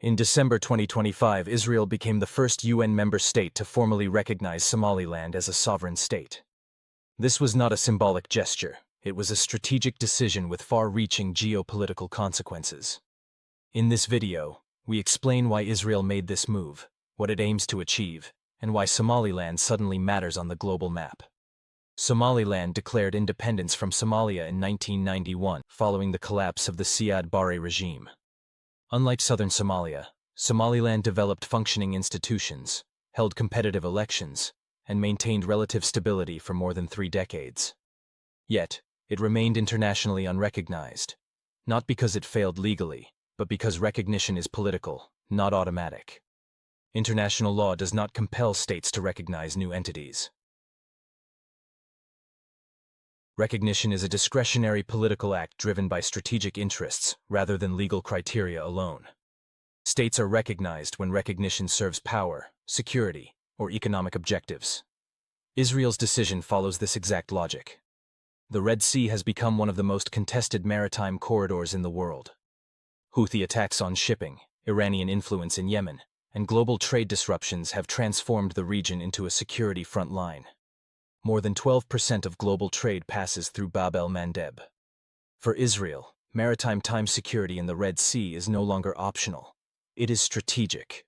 In December 2025, Israel became the first UN member state to formally recognize Somaliland as a sovereign state. This was not a symbolic gesture, it was a strategic decision with far-reaching geopolitical consequences. In this video, we explain why Israel made this move, what it aims to achieve, and why Somaliland suddenly matters on the global map. Somaliland declared independence from Somalia in 1991, following the collapse of the Siad Barre regime. Unlike southern Somalia, Somaliland developed functioning institutions, held competitive elections, and maintained relative stability for more than 3 decades. Yet, it remained internationally unrecognized, not because it failed legally, but because recognition is political, not automatic. International law does not compel states to recognize new entities. Recognition is a discretionary political act driven by strategic interests rather than legal criteria alone. States are recognized when recognition serves power, security, or economic objectives. Israel's decision follows this exact logic. The Red Sea has become one of the most contested maritime corridors in the world. Houthi attacks on shipping, Iranian influence in Yemen, and global trade disruptions have transformed the region into a security front line. More than 12% of global trade passes through Bab el-Mandeb. For Israel, maritime security in the Red Sea is no longer optional. It is strategic.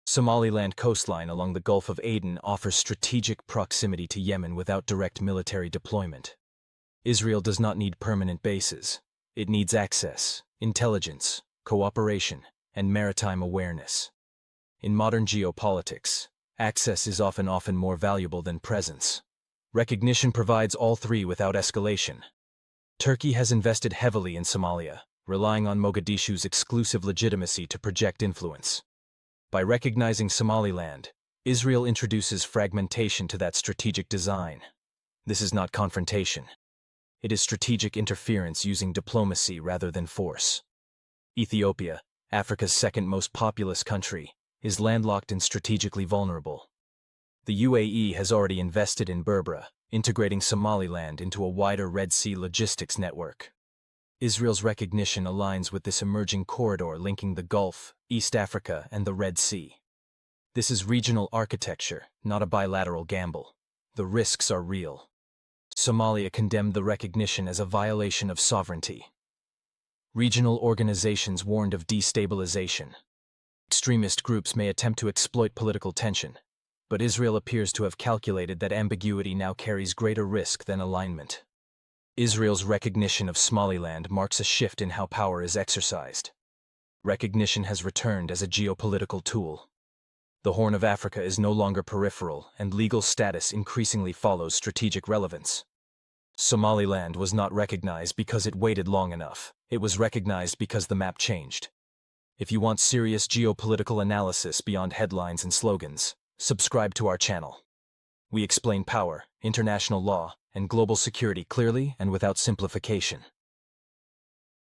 Somaliland coastline along the Gulf of Aden offers strategic proximity to Yemen without direct military deployment. Israel does not need permanent bases. It needs access, intelligence, cooperation, and maritime awareness. In modern geopolitics, access is often more valuable than presence. Recognition provides all three without escalation. Turkey has invested heavily in Somalia, relying on Mogadishu's exclusive legitimacy to project influence. By recognizing Somaliland, Israel introduces fragmentation to that strategic design. This is not confrontation. It is strategic interference using diplomacy rather than force. Ethiopia, Africa's second most populous country, is landlocked and strategically vulnerable. The UAE has already invested in Berbera, integrating Somaliland into a wider Red Sea logistics network. Israel's recognition aligns with this emerging corridor linking the Gulf, East Africa, and the Red Sea. This is regional architecture, not a bilateral gamble. The risks are real. Somalia condemned the recognition as a violation of sovereignty. Regional organizations warned of destabilization. Extremist groups may attempt to exploit political tension, but Israel appears to have calculated that ambiguity now carries greater risk than alignment. Israel's recognition of Somaliland marks a shift in how power is exercised. Recognition has returned as a geopolitical tool. The Horn of Africa is no longer peripheral, and legal status increasingly follows strategic relevance. Somaliland was not recognized because it waited long enough. It was recognized because the map changed. If you want serious geopolitical analysis beyond headlines and slogans, subscribe to our channel. We explain power, international law, and global security clearly and without simplification.